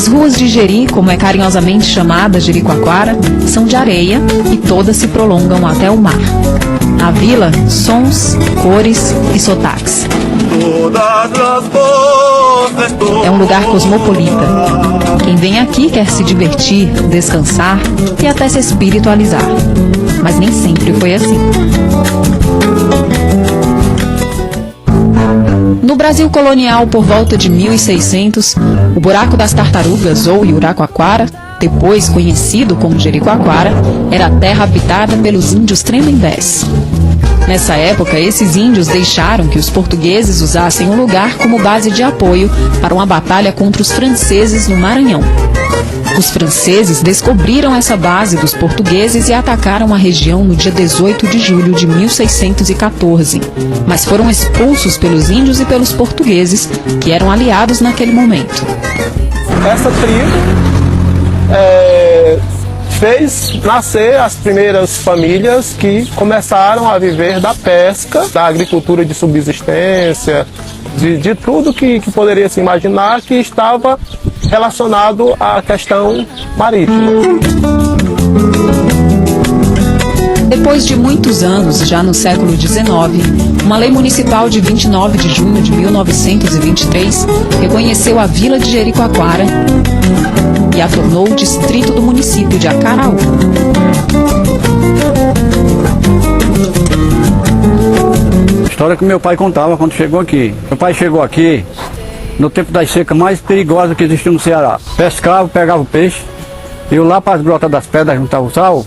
As ruas de Jeri, como é carinhosamente chamada Jericoacoara, são de areia e todas se prolongam até o mar. Na vila, sons, cores e sotaques. É um lugar cosmopolita. Quem vem aqui quer se divertir, descansar e até se espiritualizar. Mas nem sempre foi assim. No Brasil colonial, por volta de 1600, o Buraco das Tartarugas, ou Iuracoacoara, depois conhecido como Jericoacoara, era a terra habitada pelos índios Tremembés. Nessa época, esses índios deixaram que os portugueses usassem o lugar como base de apoio para uma batalha contra os franceses no Maranhão. Os franceses descobriram essa base dos portugueses e atacaram a região no dia 18 de julho de 1614, mas foram expulsos pelos índios e pelos portugueses, que eram aliados naquele momento. Essa tribo fez nascer as primeiras famílias que começaram a viver da pesca, da agricultura de subsistência, de tudo que poderia se imaginar que estava relacionado à questão marítima. Depois de muitos anos, já no século XIX, uma lei municipal de 29 de junho de 1923 reconheceu a vila de Jericoacoara e a tornou distrito do município de Acaraú. A história que meu pai contava quando chegou aqui. Meu pai chegou aqui no tempo das secas mais perigosas que existiam no Ceará. Pescava, pegava o peixe, ia lá para as grotas das pedras, juntava o sal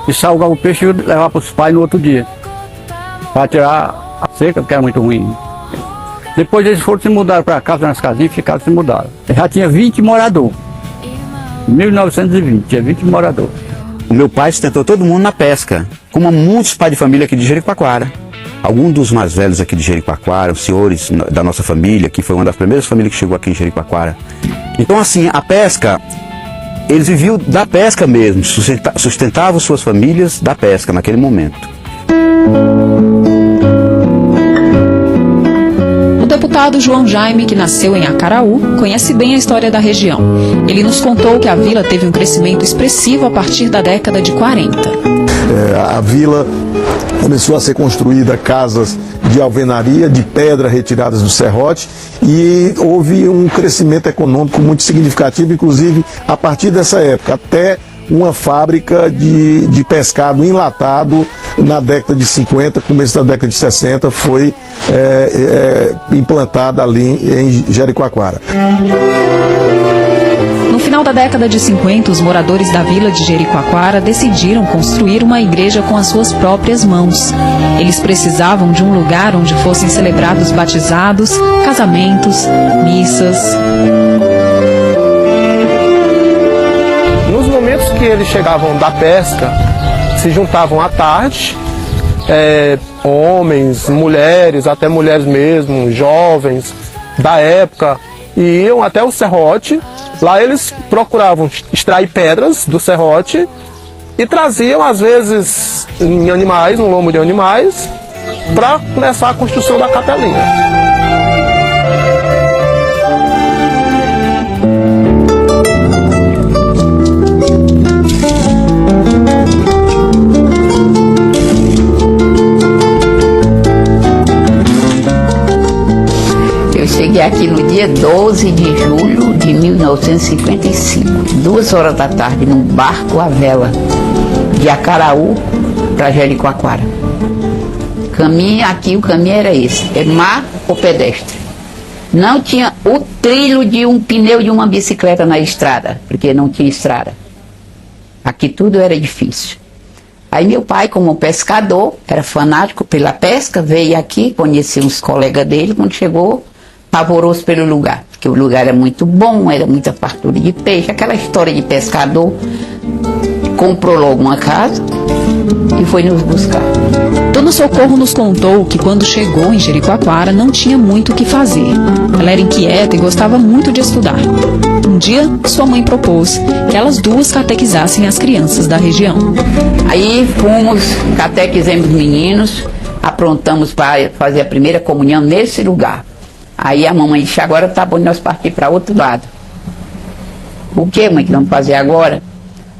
e salgava o peixe e levava para os pais no outro dia, para tirar a seca, que era muito ruim. Depois eles foram se mudar para casa, nas casinhas, ficaram se mudaram. Já tinha 20 moradores. Em 1920, tinha 20 moradores. O meu pai sustentou todo mundo na pesca, como muitos pais de família aqui de Jericoacoara. Alguns dos mais velhos aqui de Jericoacoara, os senhores da nossa família, que foi uma das primeiras famílias que chegou aqui em Jericoacoara. Então, assim, a pesca, eles viviam da pesca mesmo, sustentavam suas famílias da pesca naquele momento. O deputado João Jaime, que nasceu em Acaraú, conhece bem a história da região. Ele nos contou que a vila teve um crescimento expressivo a partir da década de 40. A vila começou a ser construída casas de alvenaria, de pedra retiradas do serrote, e houve um crescimento econômico muito significativo, inclusive a partir dessa época, até uma fábrica de pescado enlatado na década de 50, começo da década de 60, foi implantada ali em Jericoacoara. No final da década de 50, os moradores da vila de Jericoacoara decidiram construir uma igreja com as suas próprias mãos. Eles precisavam de um lugar onde fossem celebrados batizados, casamentos, missas. Nos momentos que eles chegavam da pesca, se juntavam à tarde, homens, mulheres, até mulheres mesmo, jovens da época, e iam até o serrote. Lá eles procuravam extrair pedras do serrote e traziam, às vezes, em animais, no lombo de animais, para começar a construção da capelinha. Eu cheguei aqui no dia 12 de julho de 1955, 2 horas da tarde, num barco à vela, de Acaraú para Jericoacoara. Caminho aqui, o caminho era esse, é mar ou pedestre. Não tinha o trilho de um pneu de uma bicicleta na estrada, porque não tinha estrada. Aqui tudo era difícil. Aí meu pai, como pescador, era fanático pela pesca, veio aqui, conheceu uns colegas dele, quando chegou, pavoroso pelo lugar, porque o lugar era muito bom, era muita fartura de peixe, aquela história de pescador. Comprou logo uma casa e foi nos buscar. Dona Socorro nos contou que quando chegou em Jericoacoara não tinha muito o que fazer. Ela era inquieta e gostava muito de estudar. Um dia, sua mãe propôs que elas duas catequizassem as crianças da região. Aí fomos, catequizamos os meninos, aprontamos para fazer a primeira comunhão nesse lugar. Aí a mamãe disse, agora tá bom nós partir para outro lado. O que, mãe, que vamos fazer agora?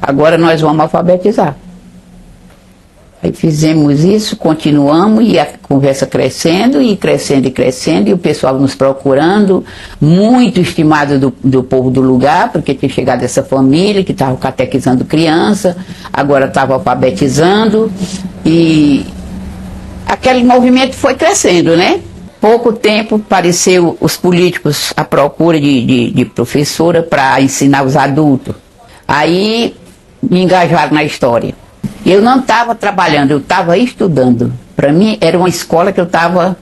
Agora nós vamos alfabetizar. Aí fizemos isso, continuamos e a conversa crescendo e crescendo e crescendo, e o pessoal nos procurando, muito estimado do povo do lugar, porque tinha chegado essa família que estava catequizando criança, agora estava alfabetizando, e aquele movimento foi crescendo, né? Pouco tempo apareceu os políticos à procura de professora para ensinar os adultos. Aí me engajaram na história. Eu não estava trabalhando, eu estava estudando. Para mim era uma escola que eu estava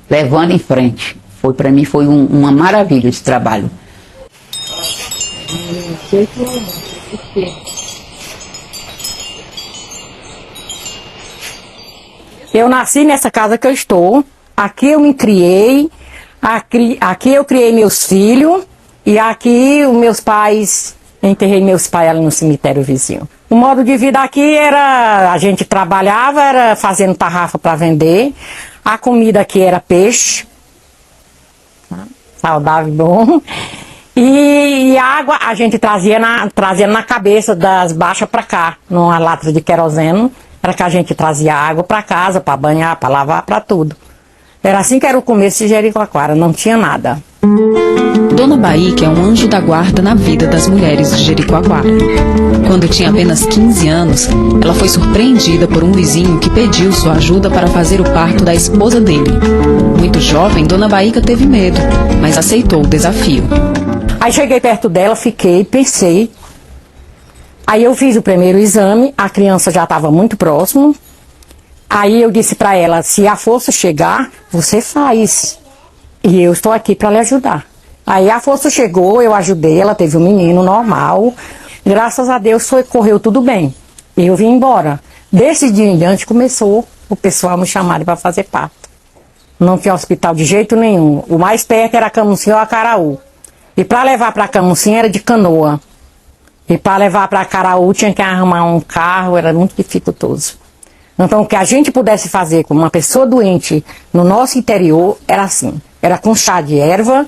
levando em frente. Para mim foi uma maravilha esse trabalho. Eu nasci nessa casa que eu estou, aqui eu me criei, aqui eu criei meus filhos e aqui os meus pais, enterrei meus pais ali no cemitério vizinho. O modo de vida aqui era, a gente trabalhava, era fazendo tarrafa para vender, a comida aqui era peixe, saudável e bom, e a água a gente trazia na cabeça das baixas para cá, numa lata de querosene, era que a gente trazia água para casa, para banhar, para lavar, para tudo. Era assim que era o começo de Jericoacoara, não tinha nada. Dona Baíque é um anjo da guarda na vida das mulheres de Jericoacoara. Quando tinha apenas 15 anos, ela foi surpreendida por um vizinho que pediu sua ajuda para fazer o parto da esposa dele. Muito jovem, Dona Baíque teve medo, mas aceitou o desafio. Aí cheguei perto dela, fiquei, pensei. Aí eu fiz o primeiro exame, a criança já estava muito próximo. Aí eu disse para ela, se a força chegar, você faz. E eu estou aqui para lhe ajudar. Aí a força chegou, eu ajudei, ela teve um menino normal. Graças a Deus correu tudo bem. E eu vim embora. Desse dia em diante começou o pessoal me chamar para fazer parto. Não tinha hospital de jeito nenhum. O mais perto era Camusim ou Acaraú. E para levar para Camusim era de canoa. E para levar para Acaraú tinha que arrumar um carro, era muito dificultoso. Então o que a gente pudesse fazer com uma pessoa doente no nosso interior era assim. Era com chá de erva,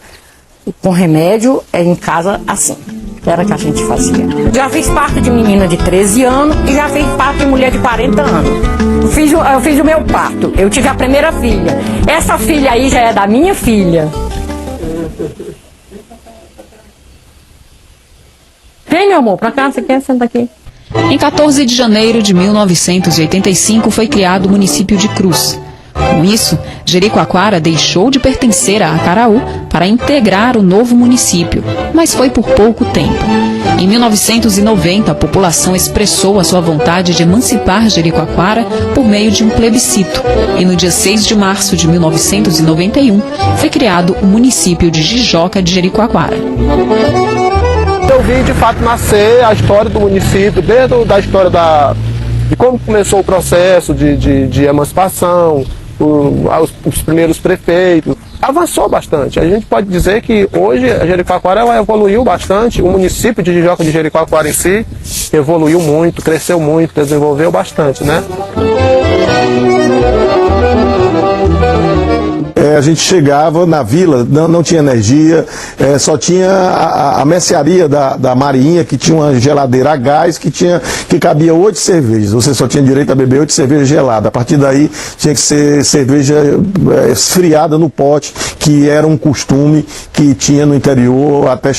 com remédio, em casa assim. Era que a gente fazia. Já fiz parto de menina de 13 anos e já fiz parto de mulher de 40 anos. Eu fiz o meu parto. Eu tive a primeira filha. Essa filha aí já é da minha filha. Vem, meu amor, pra cá, você quer sentar aqui? Em 14 de janeiro de 1985 foi criado o município de Cruz. Com isso, Jericoacoara deixou de pertencer a Acaraú para integrar o novo município, mas foi por pouco tempo. Em 1990, a população expressou a sua vontade de emancipar Jericoacoara por meio de um plebiscito, e no dia 6 de março de 1991 foi criado o município de Jijoca de Jericoacoara. Eu vi de fato nascer a história do município, desde a história de como começou o processo de emancipação, os primeiros prefeitos. Avançou bastante. A gente pode dizer que hoje a Jericoacoara ela evoluiu bastante, o município de Jijoca de Jericoacoara em si evoluiu muito, cresceu muito, desenvolveu bastante, né? A gente chegava na vila, não tinha energia, só tinha a mercearia da Marinha, que tinha uma geladeira a gás, que cabia 8 cervejas. Você só tinha direito a beber 8 cervejas geladas. A partir daí tinha que ser cerveja esfriada no pote, que era um costume que tinha no interior até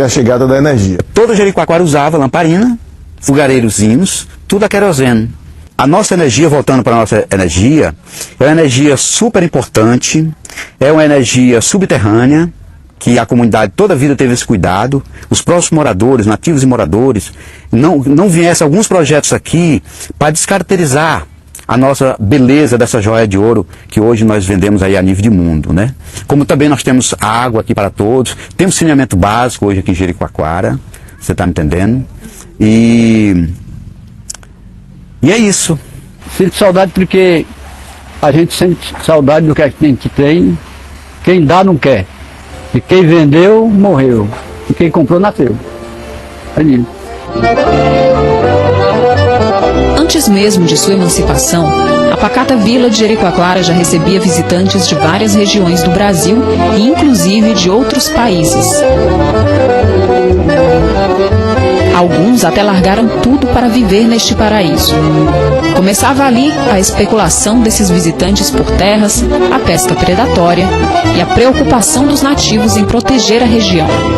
a chegada da energia. Todo Jericoacoara usava lamparina, fogareirozinhos, tudo a querosene. A nossa energia, voltando para a nossa energia, é uma energia super importante, é uma energia subterrânea, que a comunidade toda a vida teve esse cuidado. Os próximos moradores, nativos e moradores, não viessem alguns projetos aqui para descaracterizar a nossa beleza dessa joia de ouro que hoje nós vendemos aí a nível de mundo, né? Como também nós temos água aqui para todos, temos saneamento básico hoje aqui em Jericoacoara, você está me entendendo? E é isso. Sinto saudade porque a gente sente saudade do que a gente tem. Quem dá não quer. E quem vendeu, morreu. E quem comprou, nasceu. É isso. Antes mesmo de sua emancipação, a pacata vila de Jericoacoara já recebia visitantes de várias regiões do Brasil e inclusive de outros países. alguns até largaram tudo para viver neste paraíso. Começava ali a especulação desses visitantes por terras, a pesca predatória e a preocupação dos nativos em proteger a região.